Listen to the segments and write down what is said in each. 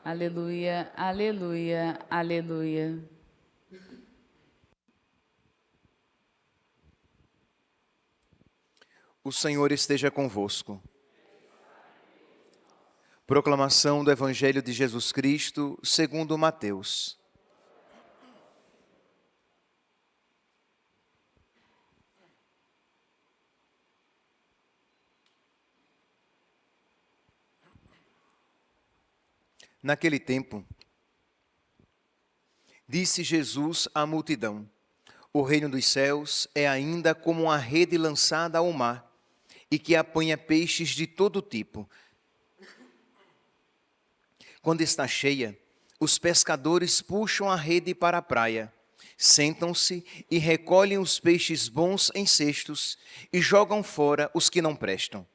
Aleluia, aleluia, aleluia. O Senhor esteja convosco. Proclamação do Evangelho de Jesus Cristo, segundo Mateus. Naquele tempo, disse Jesus à multidão: O reino dos céus é ainda como uma rede lançada ao mar, e que apanha peixes de todo tipo. Quando está cheia, os pescadores puxam a rede para a praia, sentam-se e recolhem os peixes bons em cestos e jogam fora os que não prestam.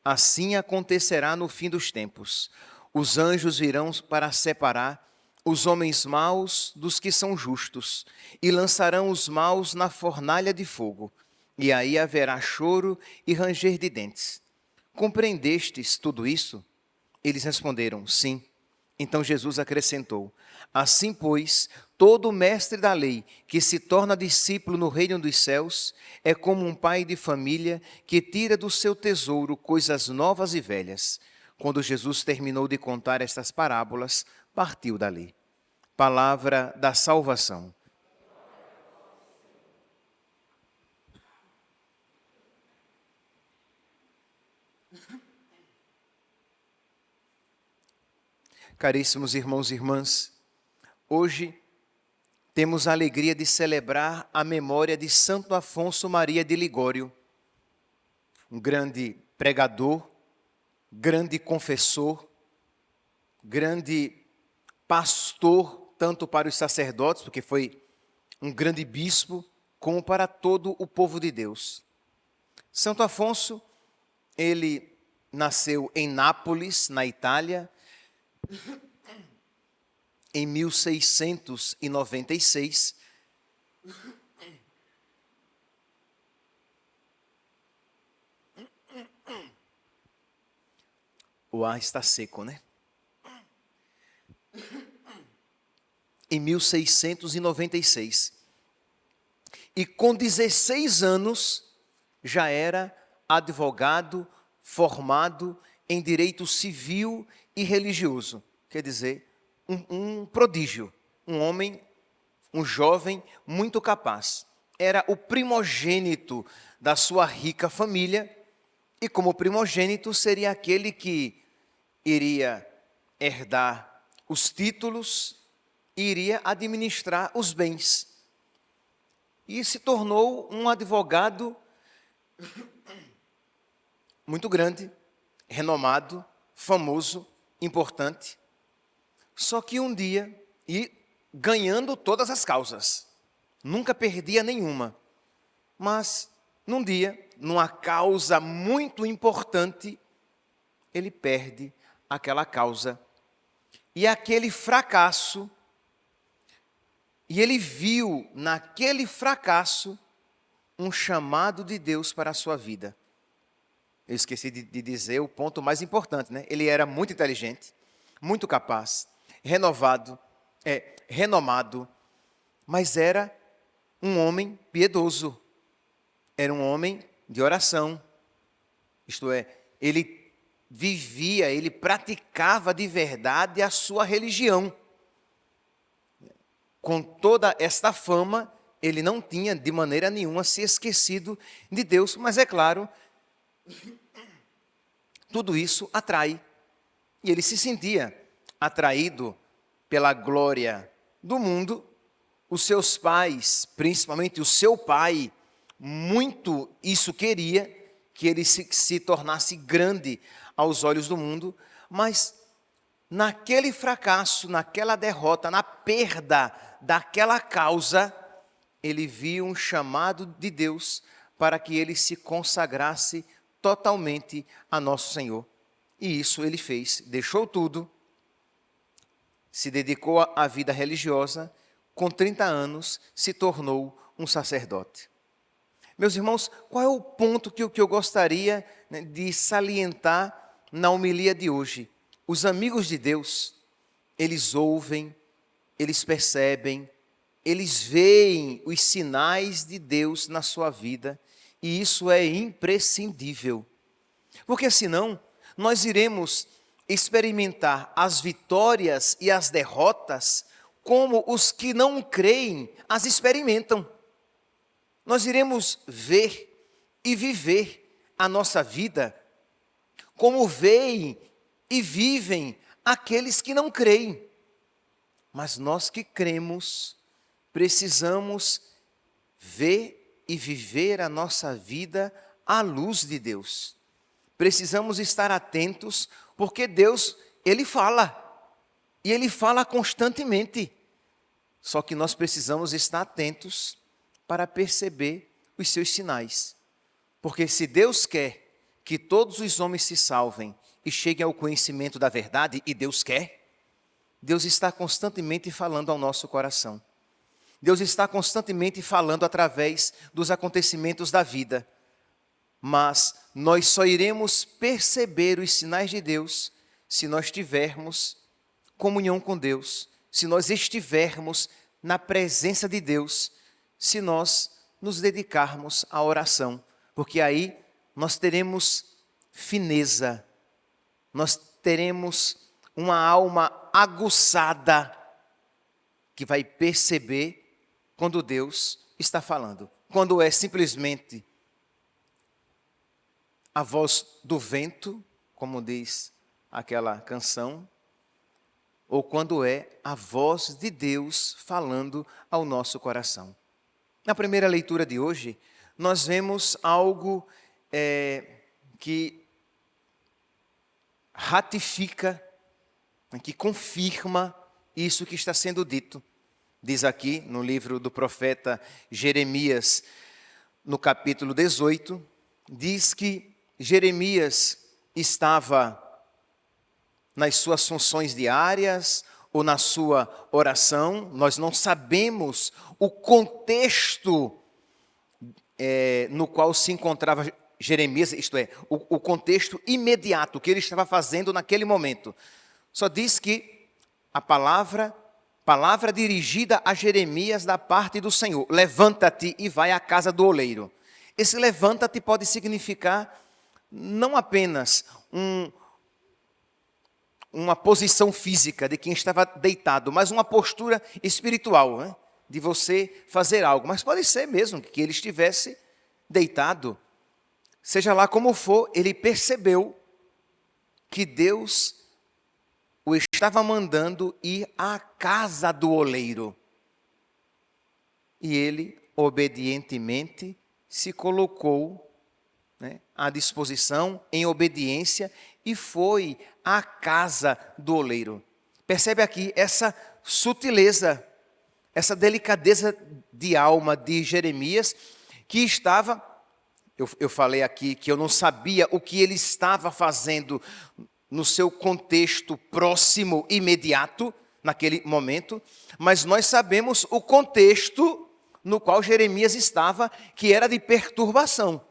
Assim acontecerá no fim dos tempos. Os anjos virão para separar os homens maus dos que são justos e lançarão os maus na fornalha de fogo. E aí haverá choro e ranger de dentes. Compreendestes tudo isso? Eles responderam, sim. Então Jesus acrescentou: Assim, pois, todo mestre da lei que se torna discípulo no reino dos céus é como um pai de família que tira do seu tesouro coisas novas e velhas. Quando Jesus terminou de contar estas parábolas, partiu dali. Palavra da salvação. Caríssimos irmãos e irmãs, hoje temos a alegria de celebrar a memória de Santo Afonso Maria de Ligório, um grande pregador, grande confessor, grande pastor, tanto para os sacerdotes, porque foi um grande bispo, como para todo o povo de Deus. Santo Afonso, ele nasceu em Nápoles, na Itália, em 1696. O ar está seco, né? Em 1696. E com 16 anos já era advogado formado em direito civil e religioso. Quer dizer, um prodígio, um homem, um jovem muito capaz. Era o primogênito da sua rica família e, como primogênito, seria aquele que iria herdar os títulos e iria administrar os bens. E se tornou um advogado muito grande, renomado, famoso, importante. Só que um dia, e ganhando todas as causas, nunca perdia nenhuma. Mas, num dia, numa causa muito importante, ele perde aquela causa. E aquele fracasso, e ele viu naquele fracasso um chamado de Deus para a sua vida. Eu esqueci de dizer o ponto mais importante, né? Ele era muito inteligente, muito capaz, renomado, mas era um homem piedoso, era um homem de oração. Isto é, ele vivia, ele praticava de verdade a sua religião. Com toda esta fama, ele não tinha de maneira nenhuma se esquecido de Deus, mas é claro, tudo isso atrai. E ele se sentia atraído pela glória do mundo. Os seus pais, principalmente o seu pai, muito isso queria, que ele se tornasse grande aos olhos do mundo, mas naquele fracasso, naquela derrota, na perda daquela causa, ele viu um chamado de Deus para que ele se consagrasse totalmente a nosso Senhor. E isso ele fez, deixou tudo, se dedicou à vida religiosa, com 30 anos se tornou um sacerdote. Meus irmãos, qual é o ponto que eu gostaria, né, de salientar na homilia de hoje? Os amigos de Deus, eles ouvem, eles percebem, eles veem os sinais de Deus na sua vida, e isso é imprescindível. Porque senão, nós iremos experimentar as vitórias e as derrotas como os que não creem as experimentam. Nós iremos ver e viver a nossa vida como veem e vivem aqueles que não creem. Mas nós que cremos, precisamos ver e viver a nossa vida à luz de Deus. Precisamos estar atentos, porque Deus, Ele fala. E Ele fala constantemente. Só que nós precisamos estar atentos para perceber os seus sinais. Porque se Deus quer que todos os homens se salvem e cheguem ao conhecimento da verdade, e Deus quer, Deus está constantemente falando ao nosso coração. Deus está constantemente falando através dos acontecimentos da vida. Mas nós só iremos perceber os sinais de Deus se nós tivermos comunhão com Deus, se nós estivermos na presença de Deus, se nós nos dedicarmos à oração, porque aí nós teremos fineza, nós teremos uma alma aguçada que vai perceber quando Deus está falando. Quando é simplesmente a voz do vento, como diz aquela canção, ou quando é a voz de Deus falando ao nosso coração. Na primeira leitura de hoje, nós vemos algo que ratifica, que confirma isso que está sendo dito. Diz aqui no livro do profeta Jeremias, no capítulo 18, diz que Jeremias estava nas suas funções diárias ou na sua oração. Nós não sabemos o contexto no qual se encontrava Jeremias, isto é, o contexto imediato que ele estava fazendo naquele momento. Só diz que a palavra dirigida a Jeremias da parte do Senhor: levanta-te e vai à casa do oleiro. Esse levanta-te pode significar não apenas uma posição física de quem estava deitado, mas uma postura espiritual, né? De você fazer algo. Mas pode ser mesmo que ele estivesse deitado. Seja lá como for, ele percebeu que Deus o estava mandando ir à casa do oleiro. E ele, obedientemente, se colocou, né, à disposição, em obediência, e foi à casa do oleiro. Percebe aqui essa sutileza, essa delicadeza de alma de Jeremias, que estava, eu falei aqui que eu não sabia o que ele estava fazendo no seu contexto próximo, imediato, naquele momento, mas nós sabemos o contexto no qual Jeremias estava, que era de perturbação.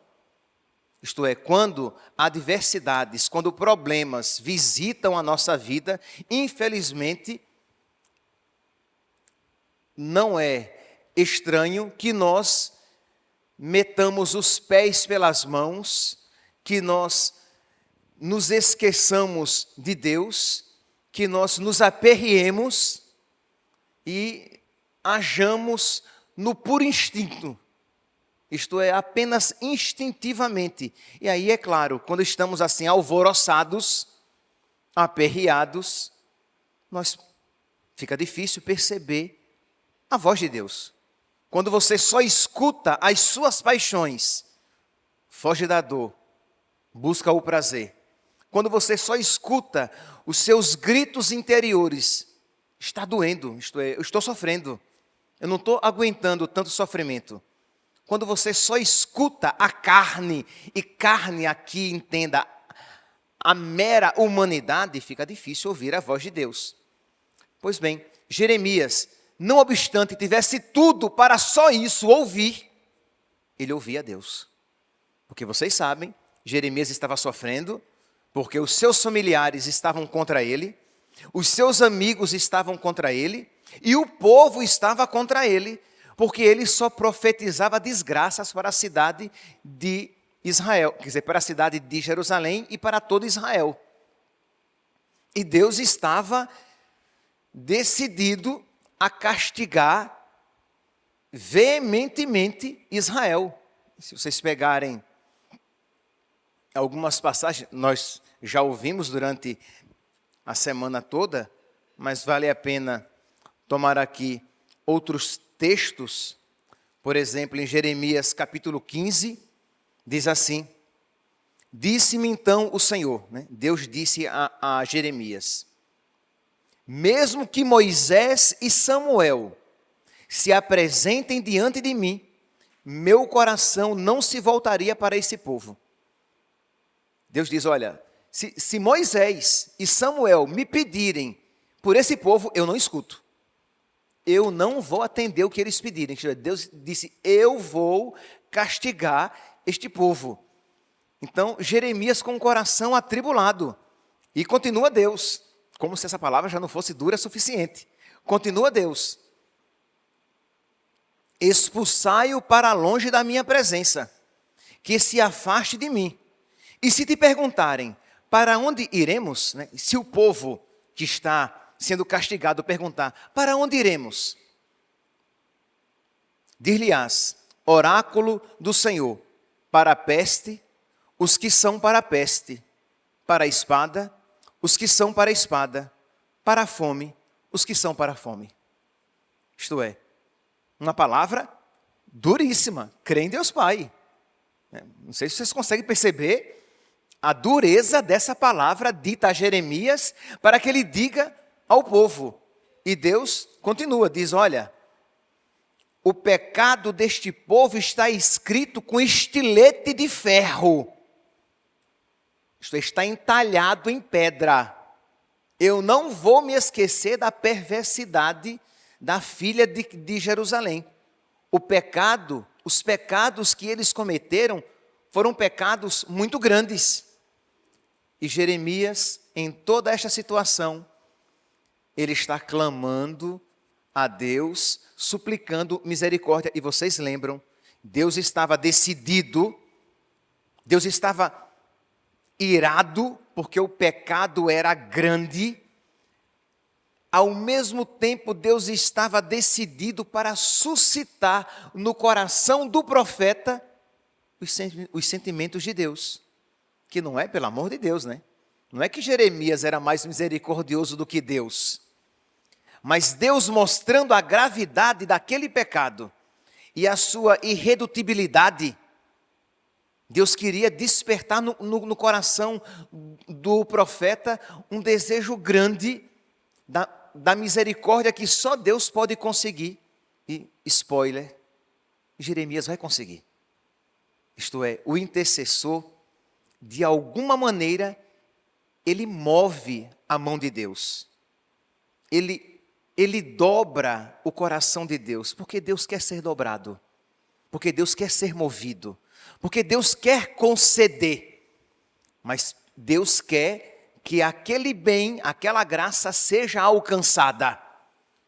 Isto é, quando adversidades, quando problemas visitam a nossa vida, infelizmente, não é estranho que nós metamos os pés pelas mãos, que nós nos esqueçamos de Deus, que nós nos aperriemos e hajamos no puro instinto. Isto é, apenas instintivamente. E aí, é claro, quando estamos assim alvoroçados, aperreados, fica difícil perceber a voz de Deus. Quando você só escuta as suas paixões, foge da dor, busca o prazer. Quando você só escuta os seus gritos interiores, está doendo, isto é, eu estou sofrendo, eu não estou aguentando tanto sofrimento. Quando você só escuta a carne, e carne aqui, entenda, a mera humanidade, fica difícil ouvir a voz de Deus. Pois bem, Jeremias, não obstante tivesse tudo para só isso ouvir, ele ouvia a Deus. Porque vocês sabem, Jeremias estava sofrendo, porque os seus familiares estavam contra ele, Os seus amigos estavam contra ele e o povo estava contra ele, porque ele só profetizava desgraças para a cidade de Israel, quer dizer, para a cidade de Jerusalém e para todo Israel. E Deus estava decidido a castigar veementemente Israel. Se vocês pegarem algumas passagens, nós já ouvimos durante a semana toda, mas vale a pena tomar aqui outros textos. Por exemplo, em Jeremias capítulo 15, diz assim: disse-me então o Senhor, né? Deus disse a Jeremias: mesmo que Moisés e Samuel se apresentem diante de mim, meu coração não se voltaria para esse povo. Deus diz, olha, se Moisés e Samuel me pedirem por esse povo, eu não escuto. Eu não vou atender o que eles pedirem. Deus disse, eu vou castigar este povo. Então, Jeremias com o coração atribulado. E continua Deus, como se essa palavra já não fosse dura o suficiente. Continua Deus. Expulsai-o para longe da minha presença, que se afaste de mim. E se te perguntarem, para onde iremos? Né? Se o povo que está sendo castigado perguntar, para onde iremos? Dir-lhe-ás, oráculo do Senhor, para a peste, os que são para a peste, para a espada, os que são para a espada, para a fome, os que são para a fome. Isto é, uma palavra duríssima, crê em Deus Pai. Não sei se vocês conseguem perceber a dureza dessa palavra dita a Jeremias para que ele diga ao povo. E Deus continua, diz, olha, o pecado deste povo está escrito com estilete de ferro. Isto está entalhado em pedra. Eu não vou me esquecer da perversidade da filha de Jerusalém. O pecado, os pecados que eles cometeram foram pecados muito grandes. E Jeremias, em toda esta situação, ele está clamando a Deus, suplicando misericórdia. E vocês lembram, Deus estava decidido, Deus estava irado, porque o pecado era grande. Ao mesmo tempo, Deus estava decidido para suscitar no coração do profeta os sentimentos de Deus. Que não é pelo amor de Deus, né? Não é que Jeremias era mais misericordioso do que Deus. Mas Deus, mostrando a gravidade daquele pecado e a sua irredutibilidade, Deus queria despertar no coração do profeta um desejo grande da misericórdia que só Deus pode conseguir. E, spoiler, Jeremias vai conseguir. Isto é, o intercessor, de alguma maneira, ele move a mão de Deus. Ele dobra o coração de Deus, porque Deus quer ser dobrado, porque Deus quer ser movido, porque Deus quer conceder, mas Deus quer que aquele bem, aquela graça seja alcançada.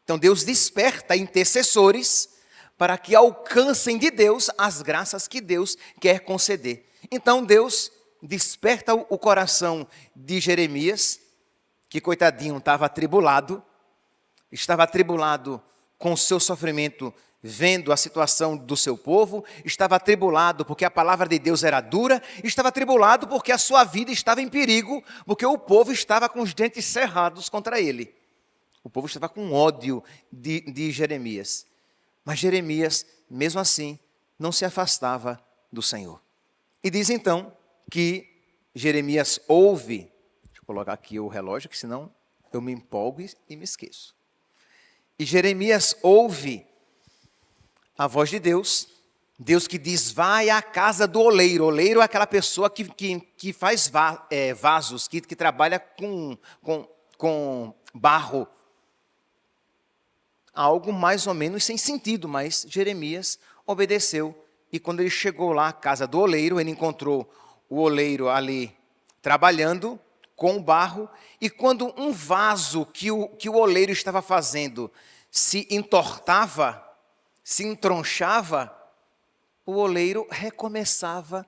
Então Deus desperta intercessores para que alcancem de Deus as graças que Deus quer conceder. Então Deus desperta o coração de Jeremias, que coitadinho estava atribulado com o seu sofrimento, vendo a situação do seu povo, estava atribulado porque a palavra de Deus era dura, estava atribulado porque a sua vida estava em perigo, porque o povo estava com os dentes cerrados contra ele. O povo estava com ódio de Jeremias. Mas Jeremias, mesmo assim, não se afastava do Senhor. E diz então que Jeremias ouve, deixa eu colocar aqui o relógio, que senão eu me empolgo e me esqueço. E Jeremias ouve a voz de Deus, Deus que diz, vai à casa do oleiro. Oleiro é aquela pessoa que faz vasos, que trabalha com barro. Algo mais ou menos sem sentido, mas Jeremias obedeceu. E quando ele chegou lá à casa do oleiro, ele encontrou o oleiro ali trabalhando, com o barro, e quando um vaso que o oleiro estava fazendo se entortava, se entronchava, o oleiro recomeçava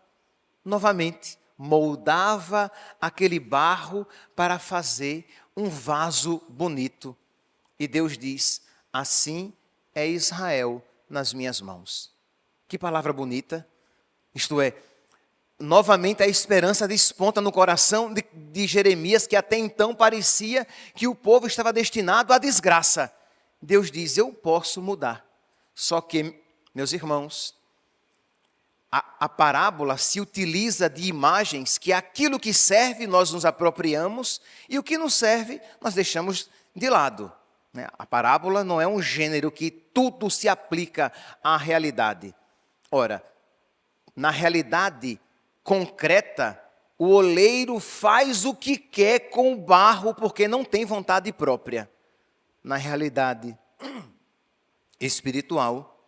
novamente, moldava aquele barro para fazer um vaso bonito. E Deus diz: assim é Israel nas minhas mãos. Que palavra bonita! Isto é, novamente a esperança desponta no coração de Jeremias, que até então parecia que o povo estava destinado à desgraça. Deus diz: eu posso mudar. Só que, meus irmãos, a parábola se utiliza de imagens que aquilo que serve nós nos apropriamos e o que não serve nós deixamos de lado. A parábola não é um gênero que tudo se aplica à realidade. Ora, na realidade concreta, o oleiro faz o que quer com o barro porque não tem vontade própria. Na realidade espiritual,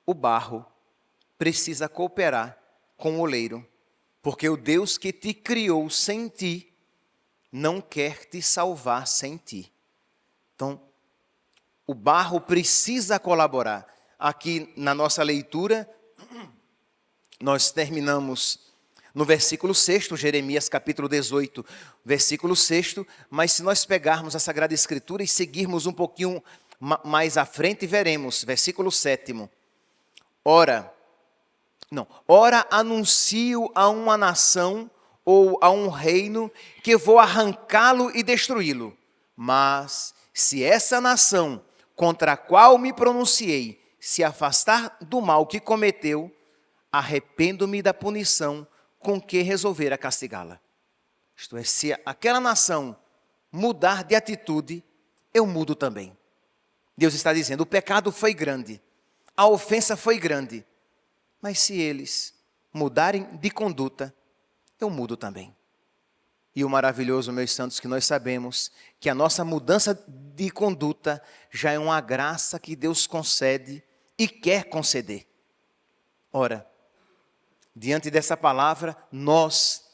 o barro precisa cooperar com o oleiro, porque o Deus que te criou sem ti não quer te salvar sem ti. Então, o barro precisa colaborar. Aqui na nossa leitura, nós terminamos no versículo 6, Jeremias capítulo 18, versículo 6, mas se nós pegarmos a Sagrada Escritura e seguirmos um pouquinho mais à frente, veremos, versículo 7. Ora anuncio a uma nação ou a um reino que vou arrancá-lo e destruí-lo. Mas se essa nação contra a qual me pronunciei se afastar do mal que cometeu, arrependo-me da punição com que resolvera castigá-la. Isto é, se aquela nação mudar de atitude, eu mudo também. Deus está dizendo: o pecado foi grande, a ofensa foi grande, mas se eles mudarem de conduta, eu mudo também. E o maravilhoso, meus santos, que nós sabemos que a nossa mudança de conduta já é uma graça que Deus concede e quer conceder. Ora, diante dessa palavra, nós,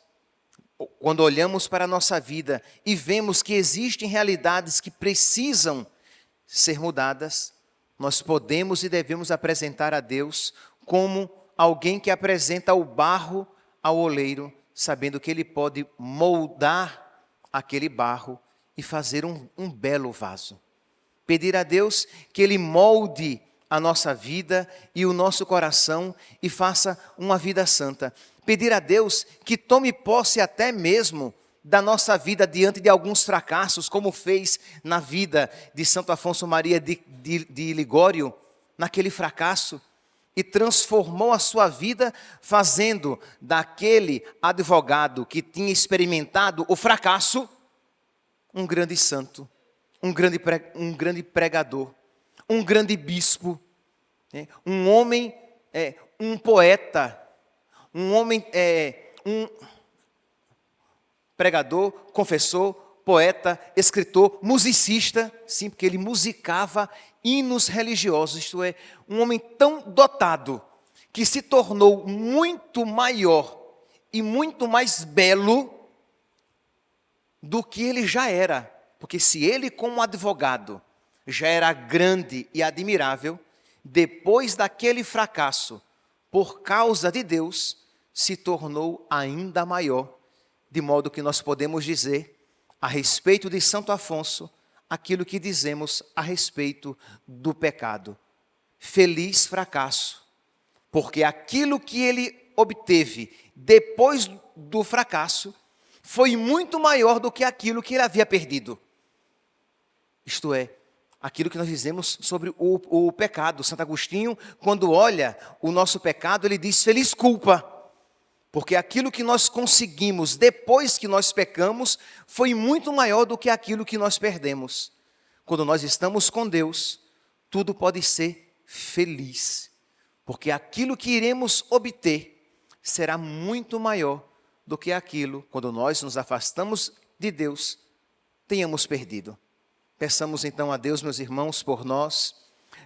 quando olhamos para a nossa vida e vemos que existem realidades que precisam ser mudadas, nós podemos e devemos apresentar a Deus como alguém que apresenta o barro ao oleiro, sabendo que ele pode moldar aquele barro e fazer um belo vaso. Pedir a Deus que Ele molde a nossa vida e o nosso coração e faça uma vida santa. Pedir a Deus que tome posse até mesmo da nossa vida diante de alguns fracassos, como fez na vida de Santo Afonso Maria de Ligório, naquele fracasso, e transformou a sua vida fazendo daquele advogado que tinha experimentado o fracasso um grande santo, um grande pregador, um grande bispo, um homem, um poeta, um homem, um pregador, confessor, poeta, escritor, musicista, sim, porque ele musicava hinos religiosos, isto é, um homem tão dotado, que se tornou muito maior e muito mais belo do que ele já era. Porque se ele, como advogado, já era grande e admirável, depois daquele fracasso, por causa de Deus, se tornou ainda maior, de modo que nós podemos dizer, a respeito de Santo Afonso, aquilo que dizemos a respeito do pecado. Feliz fracasso, porque aquilo que ele obteve depois do fracasso foi muito maior do que aquilo que ele havia perdido. Isto é, aquilo que nós dizemos sobre o pecado. Santo Agostinho, quando olha o nosso pecado, ele diz: feliz culpa, porque aquilo que nós conseguimos depois que nós pecamos foi muito maior do que aquilo que nós perdemos. Quando nós estamos com Deus, tudo pode ser feliz, porque aquilo que iremos obter será muito maior do que aquilo, quando nós nos afastamos de Deus, tenhamos perdido. Peçamos então a Deus, meus irmãos, por nós,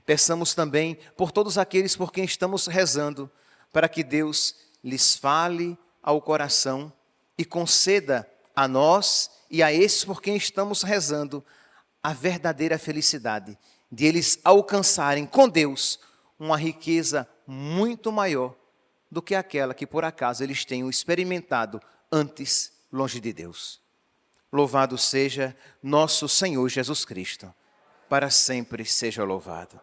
peçamos também por todos aqueles por quem estamos rezando, para que Deus lhes fale ao coração e conceda a nós e a esses por quem estamos rezando a verdadeira felicidade de eles alcançarem com Deus uma riqueza muito maior do que aquela que por acaso eles tenham experimentado antes longe de Deus. Louvado seja nosso Senhor Jesus Cristo, para sempre seja louvado.